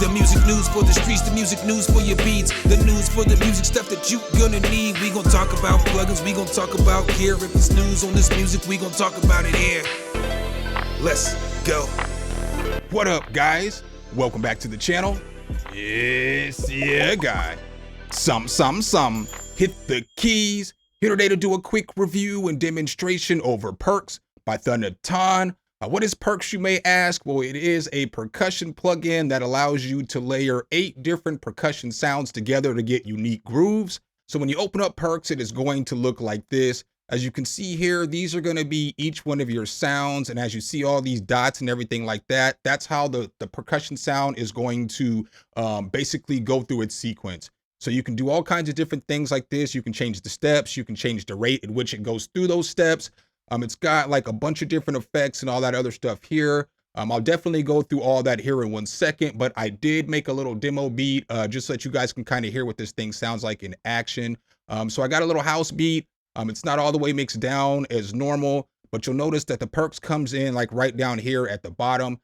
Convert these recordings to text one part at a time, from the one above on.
The music news for the streets, the music news for your beats, the news for the music stuff that you gonna need. We gon' talk about plugins, we gon' talk about gear. If it's news on this music, we gon' talk about it here. Let's go. What up, guys? Welcome back to the channel. It's your guy, Hit the keys. Here today to do a quick review and demonstration over Perx by Thenatan. What is Perx, you may ask? Well, it is a percussion plugin that allows you to layer 8 different percussion sounds together to get unique grooves. So when you open up Perx, it is going to look like this. As you can see here, these are going to be each one of your sounds. And as you see all these dots and everything like that, that's how the percussion sound is going to basically go through its sequence. So you can do all kinds of different things like this. You can change the steps. You can change the rate at which it goes through those steps. It's got like a bunch of different effects and all that other stuff here. I'll definitely go through all that here in 1 second, but I did make a little demo beat just so that you guys can kind of hear what this thing sounds like in action. So I got a little house beat. It's not all the way mixed down as normal, but you'll notice that the Perx comes in like right down here at the bottom.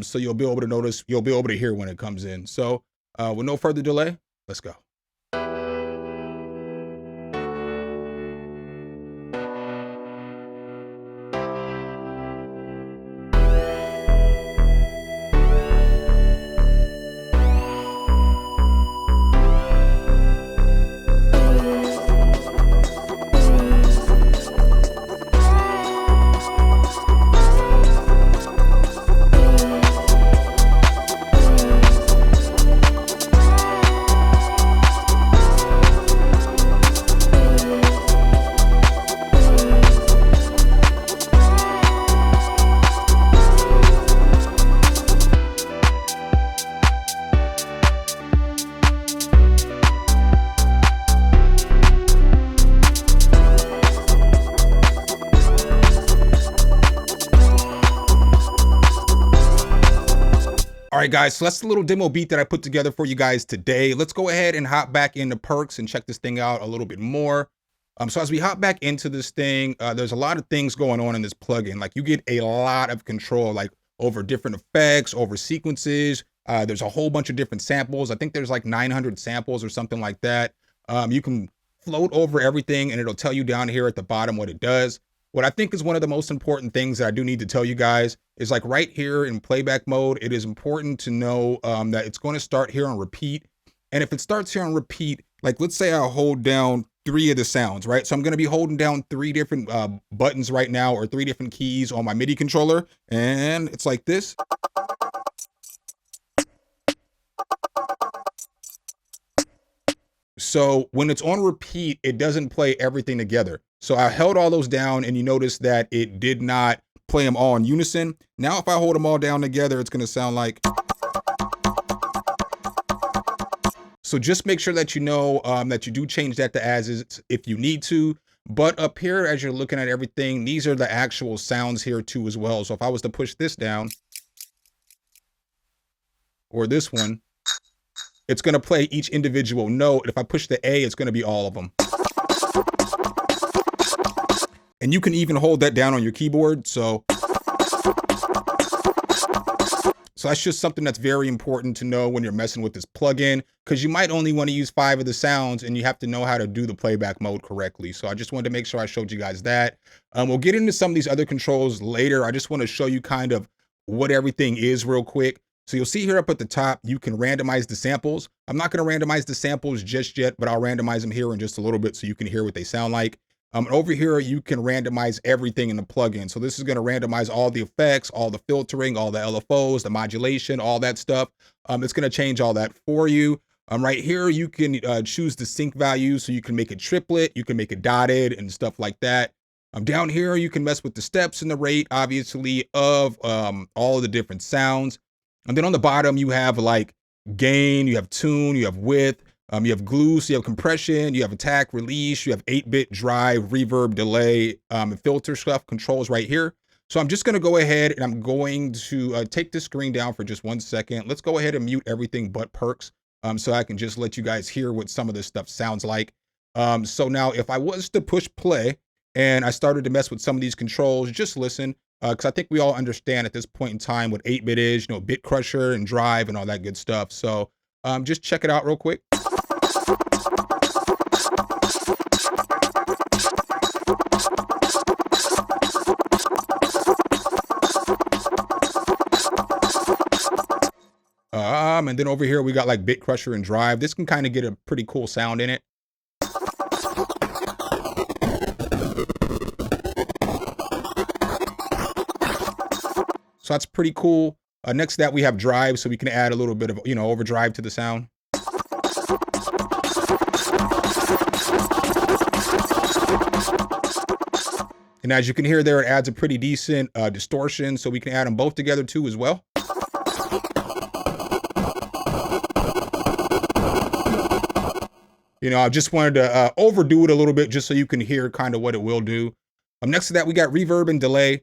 So you'll be able to notice, you'll be able to hear when it comes in. So with no further delay, let's go. All right, guys, so that's the little demo beat that I put together for you guys today. Let's go ahead and hop back into Perx and check this thing out a little bit more. So as we hop back into this thing, there's a lot of things going on in this plugin. Like you get a lot of control, like over different effects, over sequences. There's a whole bunch of different samples. I think there's like 900 samples or something like that. You can float over everything and it'll tell you down here at the bottom what it does. What I think is one of the most important things that I do need to tell you guys is like right here in playback mode, it is important to know that it's going to start here on repeat. And if it starts here on repeat, like let's say I hold down 3 of the sounds, right? So I'm going to be holding down 3 different buttons right now, or 3 different keys on my MIDI controller. And it's like this. So when it's on repeat, it doesn't play everything together. So I held all those down and you notice that it did not play them all in unison. Now, if I hold them all down together, it's going to sound like. So just make sure that you know that you do change that to as is if you need to. But up here, as you're looking at everything, these are the actual sounds here too as well. So if I was to push this down or this one, it's going to play each individual note. If I push the A, it's going to be all of them. And you can even hold that down on your keyboard. So that's just something that's very important to know when you're messing with this plugin, because you might only want to use 5 of the sounds and you have to know how to do the playback mode correctly. So I just wanted to make sure I showed you guys that. We'll get into some of these other controls later. I just want to show you kind of what everything is real quick. So you'll see here up at the top, you can randomize the samples. I'm not going to randomize the samples just yet, but I'll randomize them here in just a little bit so you can hear what they sound like. Over here, you can randomize everything in the plugin. So this is going to randomize all the effects, all the filtering, all the LFOs, the modulation, all that stuff. It's going to change all that for you. Right here, you can choose the sync value. So you can make it triplet, you can make it dotted and stuff like that. Down here, you can mess with the steps and the rate, obviously, of all of the different sounds. And then on the bottom, you have like gain, you have tune, you have width. You have glue, so you have compression, you have attack, release, you have 8-bit drive, reverb, delay, and filter stuff controls right here. So I'm just going to go ahead and I'm going to take this screen down for just 1 second. Let's go ahead and mute everything but Perx so I can just let you guys hear what some of this stuff sounds like. So now if I was to push play and I started to mess with some of these controls, just listen. because I think we all understand at this point in time what 8-bit is, you know, bit crusher and drive and all that good stuff. So just check it out real quick. And then over here we got like bit crusher and drive. This can kind of get a pretty cool sound in it. So that's pretty cool. Next to that we have drive, so we can add a little bit of, you know, overdrive to the sound. And as you can hear there, it adds a pretty decent distortion, so we can add them both together too as well. You know, I just wanted to overdo it a little bit just so you can hear kind of what it will do. Next to that, we got reverb and delay.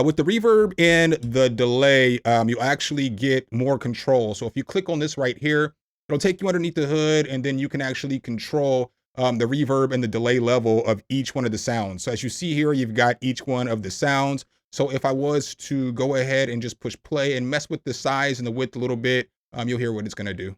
With the reverb and the delay, you actually get more control. So if you click on this right here, it'll take you underneath the hood, and then you can actually control the reverb and the delay level of each one of the sounds. So as you see here, you've got each one of the sounds. So if I was to go ahead and just push play and mess with the size and the width a little bit, you'll hear what it's gonna do.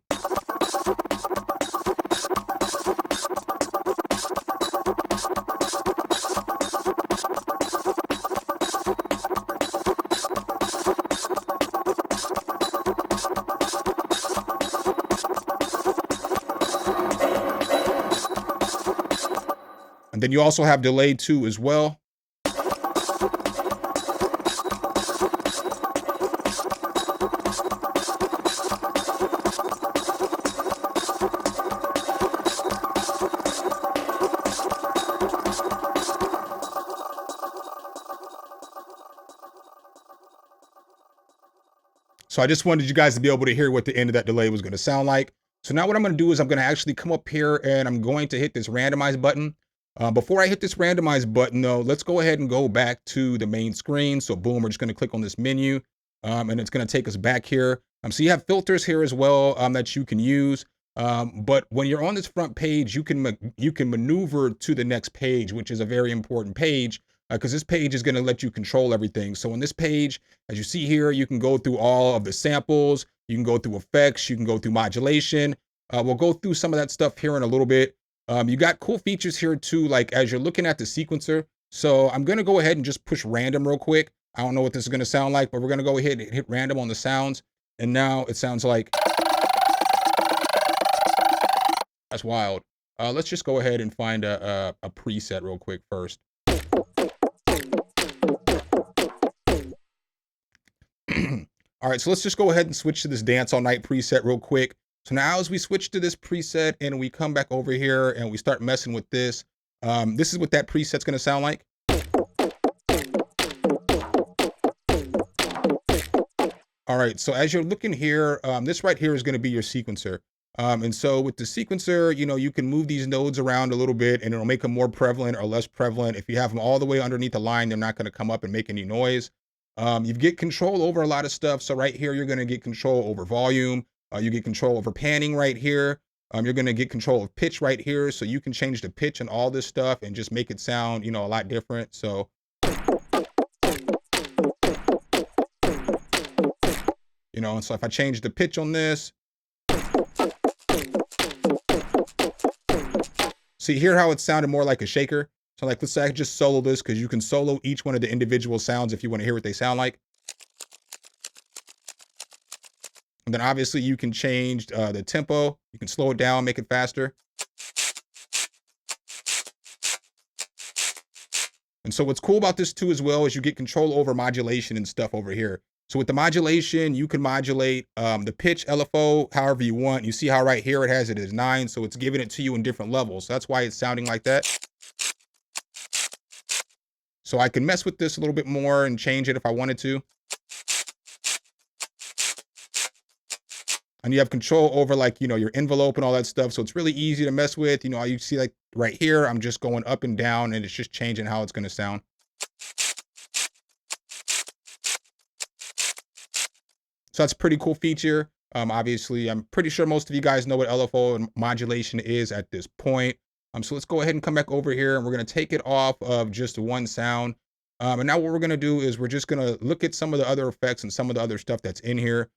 And then you also have delay too as well. So I just wanted you guys to be able to hear what the end of that delay was going to sound like. So now what I'm going to do is I'm going to actually come up here and I'm going to hit this randomize button. Before I hit this randomize button though, let's go ahead and go back to the main screen. So boom, we're just going to click on this menu and it's going to take us back here. So you have filters here as well that you can use. But when you're on this front page, you can maneuver to the next page, which is a very important page because this page is going to let you control everything. So on this page, as you see here, you can go through all of the samples, you can go through effects, you can go through modulation. We'll go through some of that stuff here in a little bit. You got cool features here too, like as you're looking at the sequencer. So I'm going to go ahead and just push random real quick. I don't know what this is going to sound like, but we're going to go ahead and hit random on the sounds. And now it sounds like, that's wild. Let's just go ahead and find a preset real quick first. All right, so let's just go ahead and switch to this Dance All Night preset real quick. So now as we switch to this preset and we come back over here and we start messing with this, this is what that preset's gonna sound like. All right, so as you're looking here, this right here is gonna be your sequencer. And so with the sequencer, you know, you can move these nodes around a little bit and it'll make them more prevalent or less prevalent. If you have them all the way underneath the line, they're not gonna come up and make any noise. You get control over a lot of stuff. So right here, you're gonna get control over volume. You get control over panning right here. You're gonna get control of pitch right here. So you can change the pitch and all this stuff and just make it sound, you know, a lot different. So. You know, and so if I change the pitch on this. See, hear how it sounded more like a shaker? So like, let's say I could just solo this because you can solo each one of the individual sounds if you want to hear what they sound like. And then obviously you can change the tempo. You can slow it down, make it faster. And so what's cool about this too as well is you get control over modulation and stuff over here. So with the modulation, you can modulate the pitch, LFO, however you want. You see how right here it has it as 9, so it's giving it to you in different levels. So that's why it's sounding like that. So I can mess with this a little bit more and change it if I wanted to. And you have control over like, you know, your envelope and all that stuff. So it's really easy to mess with. You know, you see like right here, I'm just going up and down and it's just changing how it's going to sound. So that's a pretty cool feature. Obviously, I'm pretty sure most of you guys know what LFO and modulation is at this point. So let's go ahead and come back over here and we're going to take it off of just one sound. And now what we're gonna do is we're just gonna look at some of the other effects and some of the other stuff that's in here.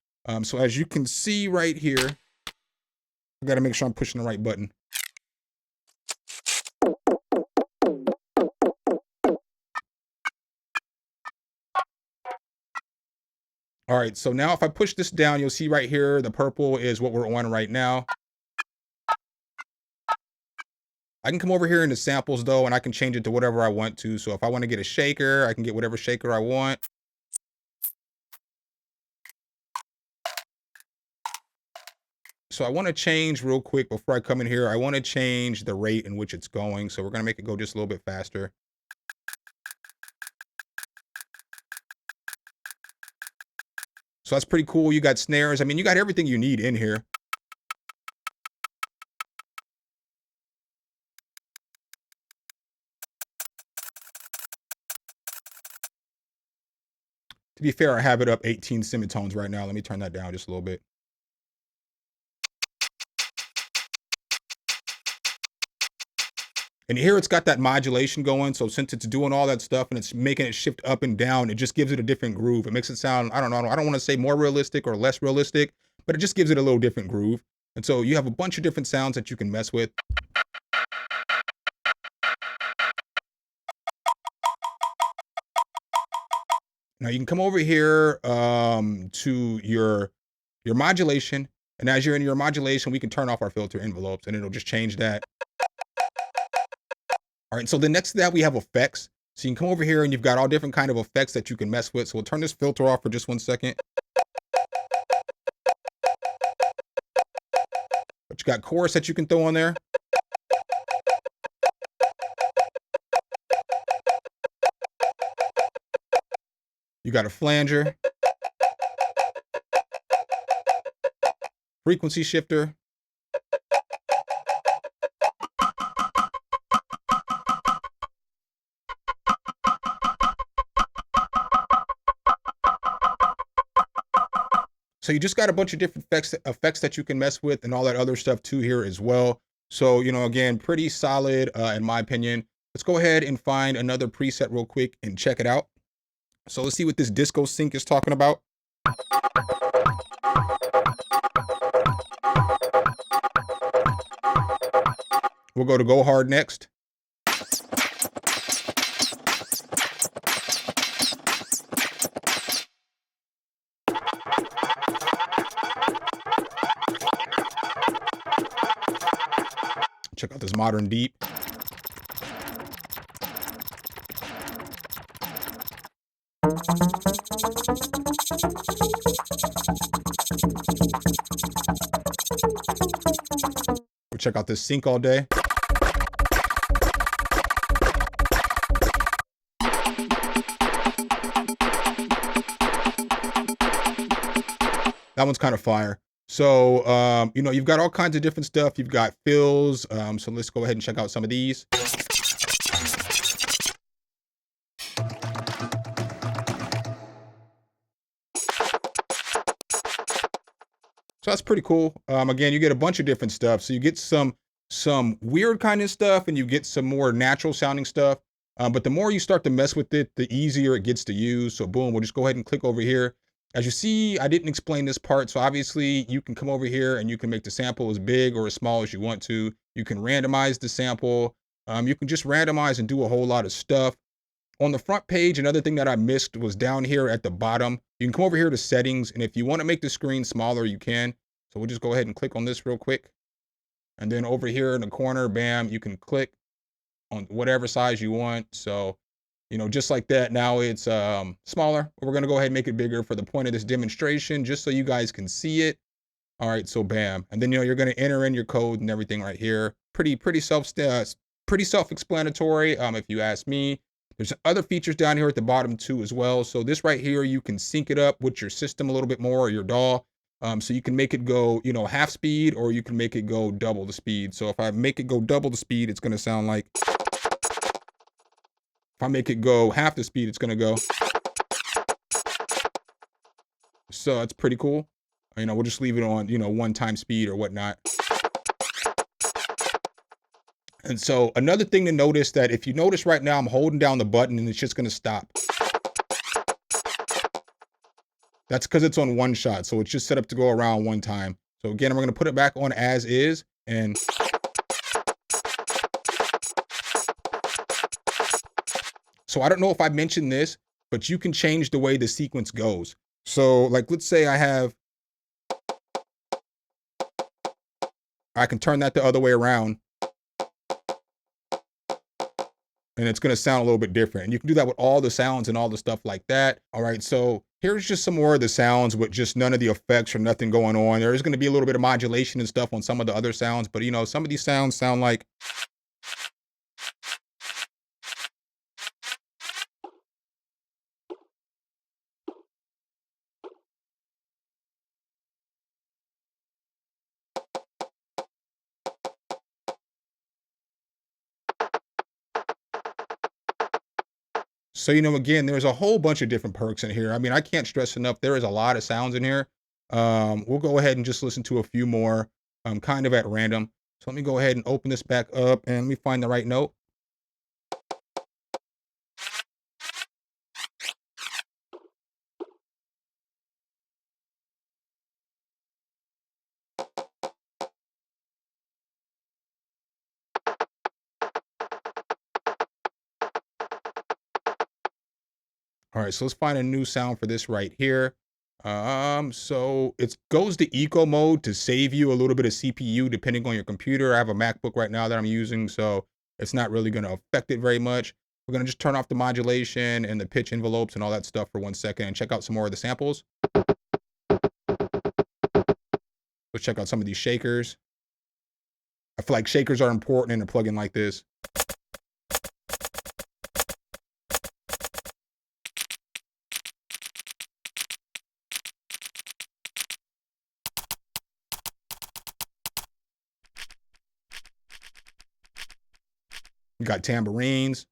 So as you can see right here, I gotta make sure I'm pushing the right button. All right, so now if I push this down, you'll see right here, the purple is what we're on right now. I can come over here into samples though, and I can change it to whatever I want to. So if I want to get a shaker, I can get whatever shaker I want. So I want to change real quick before I come in here. I want to change the rate in which it's going. So we're going to make it go just a little bit faster. So that's pretty cool. You got snares. I mean, you got everything you need in here. To be fair, I have it up 18 semitones right now. Let me turn that down just a little bit. And here it's got that modulation going. So since it's doing all that stuff and it's making it shift up and down, it just gives it a different groove. It makes it sound, I don't know, I don't want to say more realistic or less realistic, but it just gives it a little different groove. And so you have a bunch of different sounds that you can mess with. Now you can come over here to your modulation. And as you're in your modulation, we can turn off our filter envelopes and it'll just change that. All right, so the next to that, we have effects. So you can come over here and you've got all different kind of effects that you can mess with. So we'll turn this filter off for just 1 second. But you got chorus that you can throw on there. You got a flanger. Frequency shifter. So you just got a bunch of different effects that you can mess with and all that other stuff too here as well. So, you know, again, pretty solid in my opinion. Let's go ahead and find another preset real quick and check it out. So let's see what this disco sync is talking about. We'll go to Go Hard next. Check out this Modern Deep. We'll check out this Sync All Day. That one's kind of fire. So, you know, you've got all kinds of different stuff. You've got fills. So let's go ahead and check out some of these. So that's pretty cool. Again, you get a bunch of different stuff. So you get some weird kind of stuff and you get some more natural sounding stuff. But the more you start to mess with it, the easier it gets to use. So boom, we'll just go ahead and click over here. As you see, I didn't explain this part. So obviously you can come over here and you can make the sample as big or as small as you want to. You can randomize the sample. You can just randomize and do a whole lot of stuff. On the front page, another thing that I missed was down here at the bottom. You can come over here to settings. And if you want to make the screen smaller, you can. So we'll just go ahead and click on this real quick. And then over here in the corner, bam, you can click on whatever size you want. So, you know, just like that, now it's smaller. We're going to go ahead and make it bigger for the point of this demonstration, just so you guys can see it. All right, so bam. And then, you know, you're going to enter in your code and everything right here. Pretty self-explanatory, if you ask me. There's other features down here at the bottom too as well. So this right here, you can sync it up with your system a little bit more, or your DAW. So you can make it go, you know, half speed, or you can make it go double the speed. So if I make it go double the speed, it's going to sound like, if I make it go half the speed, it's going to go. So that's pretty cool. You know, we'll just leave it on, you know, 1 time speed or whatnot. And so another thing to notice, that if you notice right now, I'm holding down the button and it's just gonna stop. That's because it's on one shot. So it's just set up to go around one time. So again, we're gonna put it back on as is, and so I don't know if I mentioned this, but you can change the way the sequence goes. So like, let's say I can turn that the other way around, and it's gonna sound a little bit different. And you can do that with all the sounds and all the stuff like that. All right, so here's just some more of the sounds with just none of the effects or nothing going on. There is gonna be a little bit of modulation and stuff on some of the other sounds, but you know, some of these sounds sound like. So, you know, again, there's a whole bunch of different perks in here. I mean, I can't stress enough, there is a lot of sounds in here. We'll go ahead and just listen to a few more, kind of at random. So let me go ahead and open this back up and let me find the right note. All right, so let's find a new sound for this right here. So it goes to eco mode to save you a little bit of CPU depending on your computer. I have a MacBook right now that I'm using, so it's not really gonna affect it very much. We're gonna just turn off the modulation and the pitch envelopes and all that stuff for 1 second and check out some more of the samples. Let's check out some of these shakers. I feel like shakers are important in a plugin like this. We got tambourines.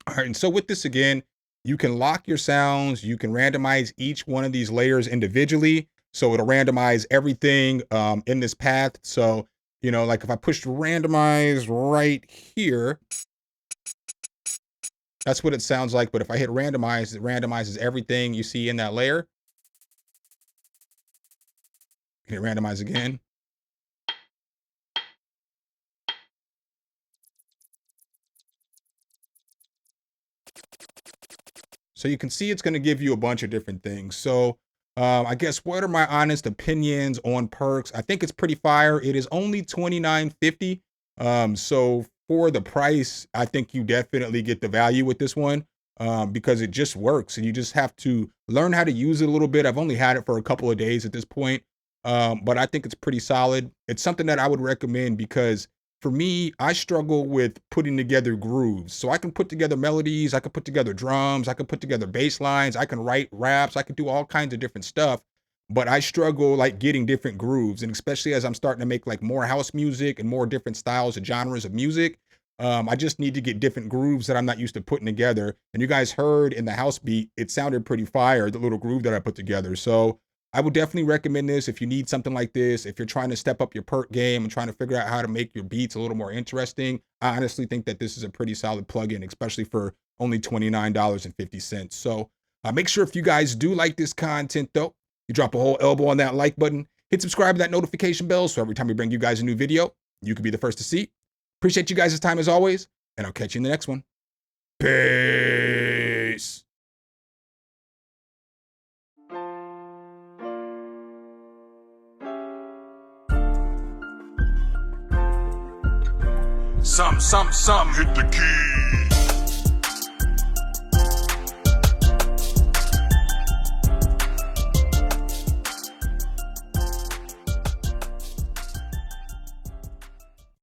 All right, and so with this again, you can lock your sounds, you can randomize each one of these layers individually. So it'll randomize everything in this path. So, you know, like if I push randomize right here, that's what it sounds like. But if I hit randomize, it randomizes everything you see in that layer. Hit randomize again. So you can see it's going to give you a bunch of different things. So I guess, what are my honest opinions on Perx? I think it's pretty fire. It is only $29.50. So for the price, I think you definitely get the value with this one, because it just works and you just have to learn how to use it a little bit. I've only had it for a couple of days at this point, but I think it's pretty solid. It's something that I would recommend because for me, I struggle with putting together grooves. So I can put together melodies, I can put together drums, I can put together bass lines, I can write raps, I can do all kinds of different stuff, but I struggle like getting different grooves. And especially as I'm starting to make like more house music and more different styles and genres of music, I just need to get different grooves that I'm not used to putting together. And you guys heard in the house beat, it sounded pretty fire, the little groove that I put together. So I would definitely recommend this if you need something like this. If you're trying to step up your perk game and trying to figure out how to make your beats a little more interesting, I honestly think that this is a pretty solid plugin, especially for only $29.50. So make sure if you guys do like this content though, you drop a whole elbow on that like button, hit subscribe to that notification bell so every time we bring you guys a new video, you can be the first to see. Appreciate you guys' time as always, and I'll catch you in the next one. Peace. Some, hit the key.